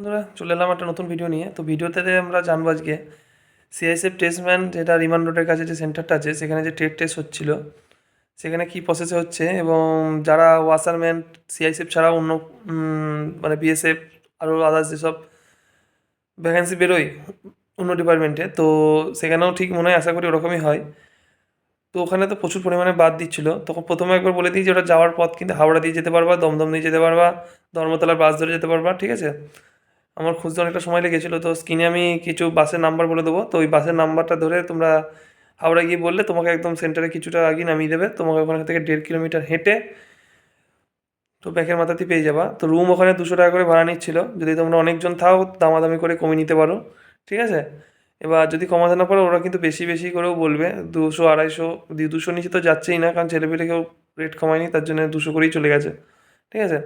বন্ধুরা, চলে এলাম একটা নতুন ভিডিও নিয়ে। তো ভিডিওতে আমরা জানবো আজকে সিআইএসএফ টেস্টম্যান, যেটা রিমান্ড রোডের কাছে যে সেন্টারটা আছে, সেখানে যে ট্রেড টেস্ট হচ্ছিল সেখানে কি প্রসেসে হচ্ছে, এবং যারা ওয়াসারম্যান সিআইএসএফ ছাড়া অন্য মানে বিএসএফ আরও আদার্স যেসব ভ্যাকেন্সি বেরোয় অন্য ডিপার্টমেন্টে, তো সেখানেও ঠিক মনে হয়, আশা করি ওরকমই হয়। তো ওখানে তো প্রচুর পরিমাণে বাদ দিচ্ছিল। তখন প্রথমে একবার বলে দিই যে ওটা যাওয়ার পথ কিন্তু হাওড়া দিয়ে যেতে পারবা, দমদম দিয়ে যেতে পারবা, ধর্মতলার বাস ধরে যেতে পারবা, ঠিক আছে। আমার খুঁজতে অনেকটা সময় লেগেছিলো, তো স্ক্রিনে আমি কিছু বাসের নাম্বার বলে দেবো, তো ওই বাসের নাম্বারটা ধরে তোমরা হাওড়া গিয়ে বললে তোমাকে একদম সেন্টারে কিছুটা আগে নামিয়ে দেবে। তোমাকে ওখান থেকে 1.5 কিলোমিটার হেঁটে তো ব্যাকের মাথাতেই পেয়ে যাবা। তো রুম ওখানে 200 টাকা করে ভাড়া নিচ্ছিল। যদি তোমরা অনেকজন থাও দামাদামি করে কমিয়ে নিতে পারো, ঠিক আছে। এবার যদি কমাতে না পারো, ওরা কিন্তু বেশি বেশি করেও বলবে, 200 250, 200 নিচে তো যাচ্ছেই না, কারণ ছেলেপিলে কেউ রেট কমায়নি, তার জন্য 200 করেই চলে গেছে, ঠিক আছে।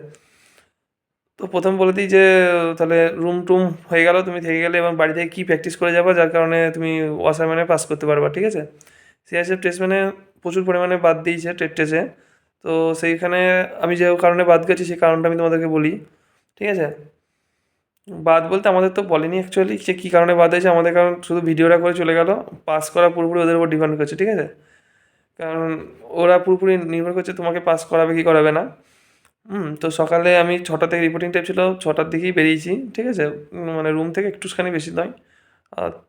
তো প্রথম বলে দিই যে তাহলে রুম টুম হয়ে গেল, তুমি থেকে গেলে এবং বাড়ি থেকে কী প্র্যাকটিস করে যাবা, যার কারণে তুমি ওয়াসারম্যানে পাস করতে পারবা, ঠিক আছে। সিআইএসএফ টেস্ট মানে প্রচুর পরিমাণে বাদ দিয়েছে টেট টেস্টে। তো সেইখানে আমি যে কারণে বাদ গেছি সেই কারণটা আমি তোমাদেরকে বলি, ঠিক আছে। বাদ বলতে আমাদের তো বলেনি অ্যাকচুয়ালি যে কী কারণে বাদ হয়েছে আমাদের, কারণ শুধু ভিডিওটা করে চলে গেল। পাস করা পুরোপুরি ওদের উপর ডিপেন্ড করছে, ঠিক আছে। কারণ ওরা পুরোপুরি নির্ভর করছে তোমাকে পাস করাবে কি করাবে না। তো সকালে আমি 6টা থেকে রিপোর্টিং টাইম ছিল, 6টার দিকেই বেরিয়েছি, ঠিক আছে। মানে রুম থেকে একটুখানি বেশি নয়,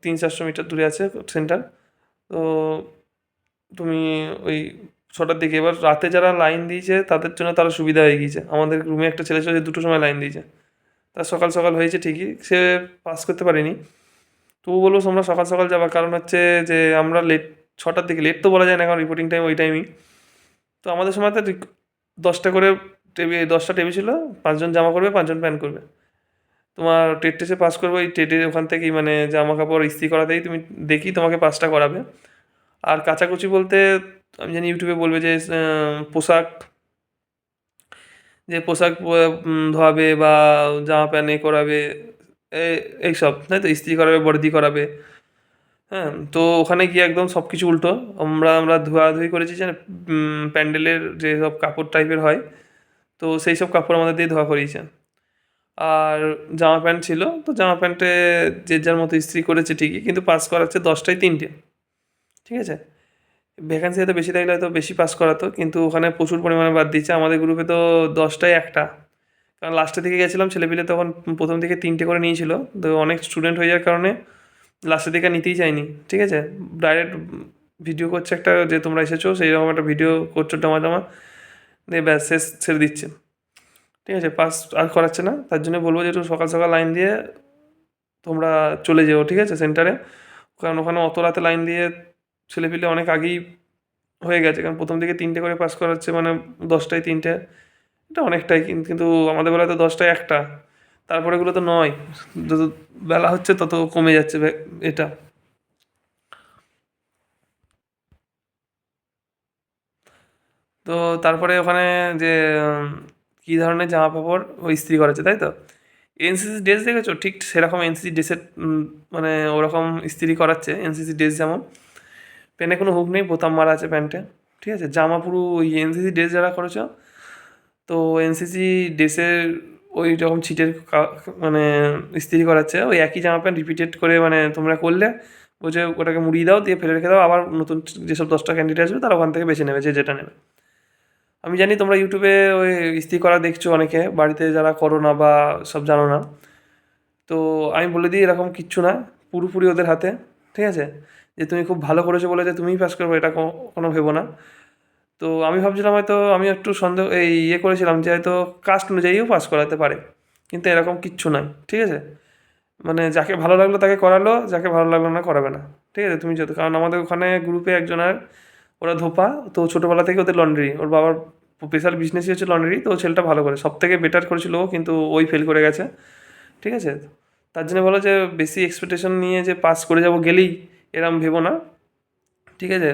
300-400 মিটার দূরে আছে সেন্টার। তো তুমি ওই 6টার দিকে, এবার রাতে যারা লাইন দিয়েছে তাদের জন্য তারা সুবিধা হয়ে গিয়েছে। আমাদের রুমে একটা ছেলে ছিল যে 2টোর সময় লাইন দিয়েছে, তার সকাল সকাল হয়েছে ঠিকই, সে পাস করতে পারেনি। তবু বলবো তোমরা সকাল সকাল যাবা, কারণ হচ্ছে যে আমরা লেট, 6টার দিকে লেট তো বলা যায় না, কারণ রিপোর্টিং টাইম ওই টাইমই। তো আমাদের সময় তো 10টা করে টেবিল, 10টা টেবিল ছিল, 5জন জামা করবে, 5জন প্যান্ট করবে। তোমার টেট টেস্টে পাস করবে, ওই টেটের ওখান থেকেই মানে জামা কাপড় ইস্ত্রি করাতেই তুমি দেখি তোমাকে পাসটা করাবে। আর কাচাকুচি বলতে আমি জানি ইউটিউবে বলবে যে পোশাক, যে পোশাক ধোয়াবে বা জামা প্যান্ট করাবে, এইসব তাই তো, ইস্ত্রি করাবে, বর্দি করাবে। হ্যাঁ, তো ওখানে গিয়ে একদম সব কিছু উল্টো। আমরা ধোয়াধুয়ি করেছি যে প্যান্ডেলের যে সব কাপড় টাইপের হয়, তো সেই সব কাপড় আমাদের দিয়ে ধোয়া করিয়েছে। আর জামা প্যান্ট ছিল, তো জামা প্যান্টে যে যার মতো ইস্ত্রি করেছে ঠিকই, কিন্তু পাস করাচ্ছে 10টায় 3টে, ঠিক আছে। ভ্যাকেন্সি হয়তো বেশি থাকলে হয়তো বেশি পাস করাতো, কিন্তু ওখানে প্রচুর পরিমাণে বাদ দিচ্ছে। আমাদের গ্রুপে তো 10টায় একটা, কারণ লাস্টের দিকে গেছিলাম, ছেলেপিলে তখন প্রথম দিকে 3টে করে নিয়েছিল। তো অনেক স্টুডেন্ট হয়ে যাওয়ার কারণে লাস্টের দিকে নিতেই চাইনি, ঠিক আছে। ডাইরেক্ট ভিডিও করছে একটা, যে তোমরা এসেছো সেই রকম একটা ভিডিও করছো টামা টামা, দিয়ে ব্যাস শেষ ছেড়ে দিচ্ছে, ঠিক আছে। পাস আর করাচ্ছে না, তার জন্য বলবো যে একটু সকাল সকাল লাইন দিয়ে তোমরা চলে যেও, ঠিক আছে, সেন্টারে। কারণ ওখানে অত রাতে লাইন দিয়ে ছেলেপিলে অনেক আগেই হয়ে গেছে, কারণ প্রথম দিকে 3টে করে পাস করাচ্ছে, মানে 10টায় 3টে, এটা অনেকটাই। কিন্তু আমাদের বেলায় তো 10টায় একটা, তারপরে এগুলো তো নয়। যত বেলা হচ্ছে তত কমে যাচ্ছে এটা। তো তারপরে ওখানে যে কী ধরনের জামা কাপড় ও ইস্ত্রি করাচ্ছে, তাই তো। এনসিসি ড্রেস দেখেছো, ঠিক সেরকম এনসিসি ড্রেসের মানে ওরকম ইস্ত্রি করাচ্ছে। এনসিসি ড্রেস যেমন, প্যান্টে কোনো হুক নেই, বোতাম মারা আছে প্যান্টে, ঠিক আছে। জামা পুরো ওই এনসিসি ড্রেস যারা করেছো, তো এনসিসি ড্রেসের ওই রকম ছিটের মানে ইস্ত্রি করাচ্ছে। ওই একই জামা প্যান্ট রিপিটেড করে, মানে তোমরা করলে বলছে ওটাকে মুড়িয়ে দাও, দিয়ে ফেলে রেখে দাও, আবার নতুন যেসব 10টা ক্যান্ডিডেট আসবে তারা ওখান থেকে বেছে নেবে, যে যেটা নেবে। আমি জানি তোমরা ইউটিউবে ওই ইস্ত্রি করা দেখছো অনেকে, বাড়িতে যারা করো না বা সব জানো না। তো আমি বলে দিই এরকম কিচ্ছু না, পুরোপুরি ওদের হাতে, ঠিক আছে। যে তুমি খুব ভালো করেছো বলে যে তুমিই পাস করবে, এটা কোনো ভেবো না। তো আমি ভাবছিলাম হয়তো, আমি একটু সন্দেহ এই করেছিলাম যে হয়তো কাস্ট অনুযায়ীও পাস করাতে পারে, কিন্তু এরকম কিচ্ছু নয়, ঠিক আছে। মানে যাকে ভালো লাগলো তাকে করালো, যাকে ভালো লাগলো না করাবে না, ঠিক আছে। তুমি যত, কারণ আমাদের ওখানে গ্রুপে একজনের, ওরা ধোপা, তো ছোটোবেলা থেকে ওদের লন্ড্রি, ওর বাবার স্পেশাল বিজনেসই হচ্ছে লন্ড্রি। তো ও ছেলেটা ভালো করে, সব থেকে বেটার করেছিল ও, কিন্তু ওই ফেল করে গেছে, ঠিক আছে। তার জন্য বলো যে বেশি এক্সপেকটেশন নিয়ে যে পাস করে যাব গেলেই, এরম ভেবো না, ঠিক আছে।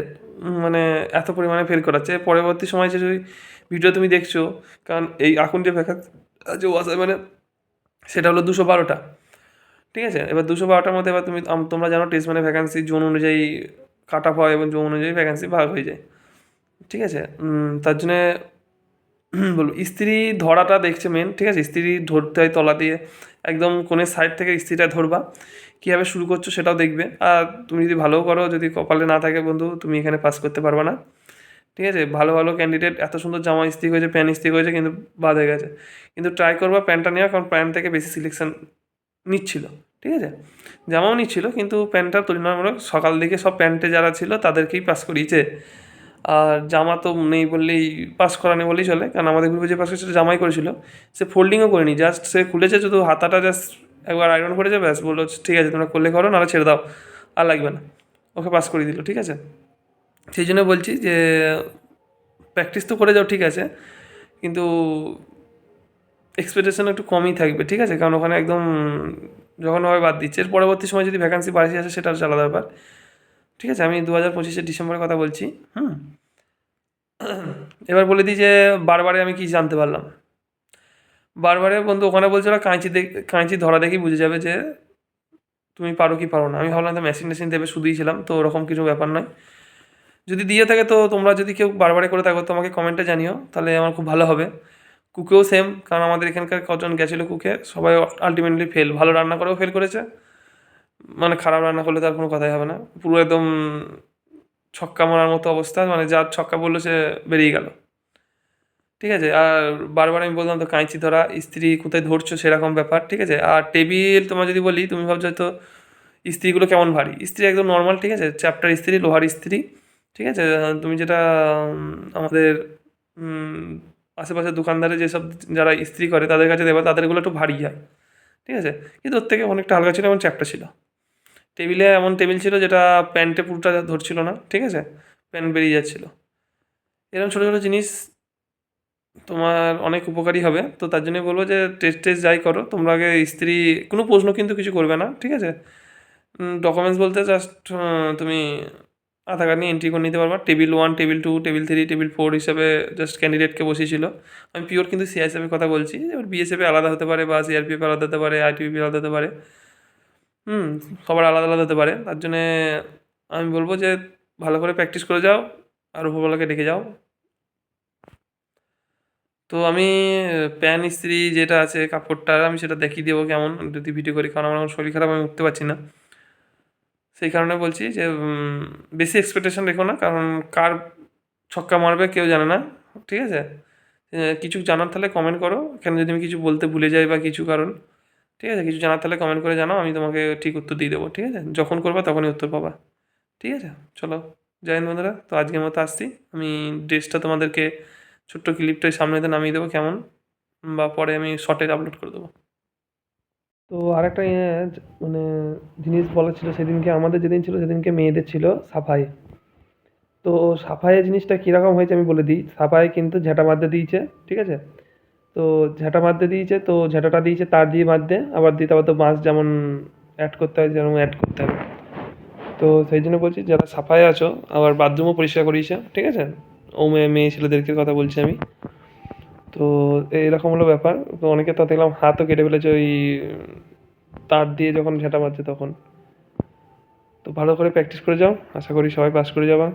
মানে এত পরিমাণে ফেল করাচ্ছে পরবর্তী সময় যে ভিডিও তুমি দেখছো, কারণ এই এখন যে ভ্যাকান্সি যে ওয়াসার মানে সেটা হলো 212টা, ঠিক আছে। এবার 212টার মধ্যে এবার তোমরা জানো টেস্ট মানে ভ্যাকান্সি জোন অনুযায়ী কাট অফ হয়, এবং জোন অনুযায়ী ভ্যাকান্সি ভাগ হয়ে যায়, ঠিক আছে। তার জন্যে বলবো ইস্ত্রি ধরাটা দেখছে মেন, ঠিক আছে। ইস্ত্রি ধরতে হয় তলা দিয়ে, একদম কোণের সাইড থেকে ইস্ত্রিটা ধরবা, কীভাবে শুরু করছো সেটাও দেখবে। আর তুমি যদি ভালোও করো, যদি কপালে না থাকে বন্ধু, তুমি এখানে পাস করতে পারবে না, ঠিক আছে। ভালো ভালো ক্যান্ডিডেট এত সুন্দর জামা ইস্ত্রি করেছে, প্যান্ট ইস্ত্রি করেছে, কিন্তু বাদ হয়ে গেছে। কিন্তু ট্রাই করবা প্যান্টটা নেওয়া, কারণ প্যান্ট থেকে বেশি সিলেকশন নিচ্ছিল, ঠিক আছে। জামাও নিচ্ছিল, কিন্তু প্যান্টটা তুলনামূলক সকাল দিকে সব প্যান্টে যারা ছিল তাদেরকেই পাস করিয়েছে। আর জামা তো নেই বললেই, পাস করা নেই বললেই চলে, কারণ আমাদের গ্রুপে যে পাস করেছে জামাই করেছিল, সে ফোল্ডিংও করেনি, জাস্ট সে খুলেছে শুধু হাতাটা, জাস্ট একবার আয়রন করেছে, ব্যাস বললো ঠিক আছে তোমরা করলে করো, নাহলে ছেড়ে দাও, আর লাগবে না, ওকে পাস করে দিল, ঠিক আছে। সেই জন্য বলছি যে প্র্যাকটিস তো করে যাও, ঠিক আছে, কিন্তু এক্সপেকটেশন একটু কমই থাকবে, ঠিক আছে, কারণ ওখানে একদম যখন হবে বাদ দিচ্ছে। এর পরবর্তী সময় যদি ভ্যাকান্সি বাড়িয়ে আসে সেটা হচ্ছে আলাদা ব্যাপার, ঠিক আছে। আমি 2025 ডিসেম্বরের কথা বলছি। এবার বলে দিই যে বারবারে আমি কি জানতে পারলাম। বারবারে বন্ধু ওখানে বলছে ওরা কাঁচি ধরা দেখেই বুঝে যাবে যে তুমি পারো কি পারো না। আমি ভাবলাম তো মেশিন টেশিন দেবে, শুধুই ছিলাম, তো ওরকম কিছু ব্যাপার নয়। যদি দিয়ে থাকে তো তোমরা যদি কেউ বারবারে করে থাকো তো আমাকে কমেন্টে জানিও, তাহলে আমার খুব ভালো হবে। কুকেও সেম, কারণ আমাদের এখানকার কজন গেছিলো কুকে, সবাই আলটিমেটলি ফেল, ভালো রান্না করেও ফেল করেছে, মানে খারাপ রান্না করলে তার কোনো কথাই হবে না, পুরো একদম ছক্কা মারার মতো অবস্থা, মানে যার ছক্কা বললো সে বেরিয়ে গেল, ঠিক আছে। আর বারবার আমি বললাম তো কাঁচি ধরা, ইস্ত্রি কোথায় ধরছো সেরকম ব্যাপার, ঠিক আছে। আর টেবিল তোমার যদি বলি, তুমি ভাবছো হয়তো ইস্ত্রিগুলো কেমন ভারী, ইস্ত্রি একদম নর্মাল, ঠিক আছে, চ্যাপ্টার ইস্ত্রি, লোহার ইস্ত্রি, ঠিক আছে। তুমি যেটা আমাদের আশেপাশের দোকানদারে যেসব যারা ইস্ত্রি করে তাদের কাছে দেবে, তাদেরগুলো একটু ভারী হয়, ঠিক আছে, কিন্তু ওর থেকে অনেকটা হালকা ছিল এবং চ্যাপ্টা ছিল। টেবিলে এমন টেবিল ছিল যেটা প্যান্টে পুরোটা ধরছিল না, ঠিক আছে, প্যান্ট বেরিয়ে যাচ্ছিলো। এরকম ছোটো ছোটো জিনিস তোমার অনেক উপকারী হবে, তো তার জন্যই বলবো যে টেস্ট যাই করো তোমরা আগে ইস্ত্রি, কোনো প্রশ্ন কিন্তু কিছু করবে না, ঠিক আছে। ডকুমেন্টস বলতে জাস্ট তুমি আধার কার্ড নিয়ে এন্ট্রি করে নিতে পারবা। টেবিল 1, টেবিল 2, টেবিল 3, টেবিল 4 হিসাবে জাস্ট ক্যান্ডিডেটকে বসিয়েছিল। আমি পিওর কিন্তু সিআইএসএফের কথা বলছি, এবার বিএসএফে আলাদা হতে পারে, বা সিআরপিএফ আলাদা হতে পারে, আইটিবিপি আলাদা হতে পারে, সবার আলাদা আলাদা হতে পারে। তার জন্যে আমি বলবো যে ভালো করে প্র্যাকটিস করে যাও, আর উপরওয়ালাকে ডেকে যাও। তো আমি প্যান ইস্ত্রি যেটা আছে কাপড়টা, আমি সেটা দেখিয়ে দেবো কেমন, যদি ভিডিও করি, কারণ আমার এখন শরীর খারাপ, আমি উঠতে পারছি না। সেই কারণে বলছি যে বেশি এক্সপেকটেশন রেখো না, কারণ কার ছক্কা মারবে কেউ জানে না, ঠিক আছে। কিছু জানার তাহলে কমেন্ট করো, এখানে যদি আমি কিছু বলতে ভুলে যাই বা কিছু কারণ, ঠিক আছে, কিছু জানার তাহলে কমেন্ট করে জানাও, আমি তোমাকে ঠিক উত্তর দিয়ে দেবো, ঠিক আছে। যখন করবা তখনই উত্তর পাবা, ঠিক আছে। চলো, জয় হিন্দ বন্ধুরা, তো আজকের মতো আসছি। আমি ড্রেসটা তোমাদেরকে ছোট্ট ক্লিপটাই সামনেতে নামিয়ে দেবো কেমন, বা পরে আমি শর্টে আপলোড করে দেবো। তো আরেকটা মানে জিনিস বলার ছিল, সেদিনকে আমাদের যেদিন ছিল সেদিনকে মেয়েদের ছিল সাফাই। তো সাফাইয়ের জিনিসটা কীরকম হয়েছে আমি বলে দিই। সাফাই কিন্তু ঝাঁটা বাঁধতে দিয়েছে, ঠিক আছে। তো ঝাঁটা বাঁধতে দিয়েছে, তো ঝাঁটাটা দিয়েছে তার দিয়ে বাঁধতে, আবার দিতে আবার তো বাঁশ যেমন অ্যাড করতে হয় যেমন অ্যাড করতে হবে। তো সেই জন্য বলছি যারা সাফাই আছো, আবার বাথরুমও পরিষ্কার করিয়েছে, ঠিক আছে। ও মেয়ে ছেলেদেরকে কথা বলছি আমি। তো এরকম হলো ব্যাপার। তো অনেকে তো দেখলাম হাতও কেটে ফেলেছে ওই তার দিয়ে যখন ঝাঁটা বাঁধছে তখন। তো ভালো করে প্র্যাকটিস করে যাও, আশা করি সবাই পাস করে যাবা।